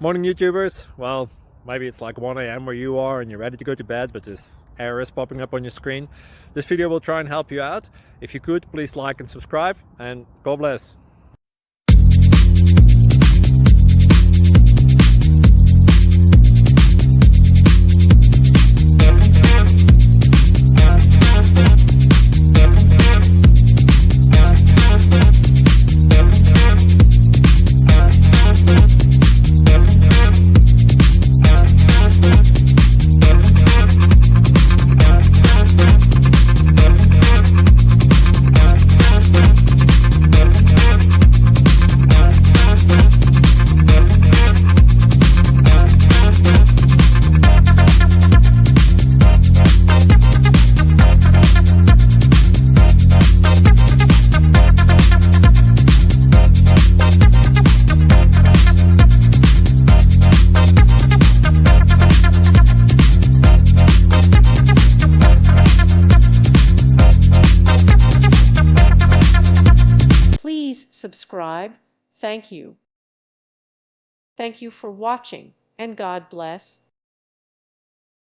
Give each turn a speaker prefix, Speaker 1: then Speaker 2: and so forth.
Speaker 1: Morning YouTubers. Well, maybe it's like 1 a.m. where you are and you're ready to go to bed, but this error is popping up on your screen. This video will try and help you out. If you could, please like and subscribe, and God bless.
Speaker 2: Please subscribe. Thank you. Thank you for watching, and God bless.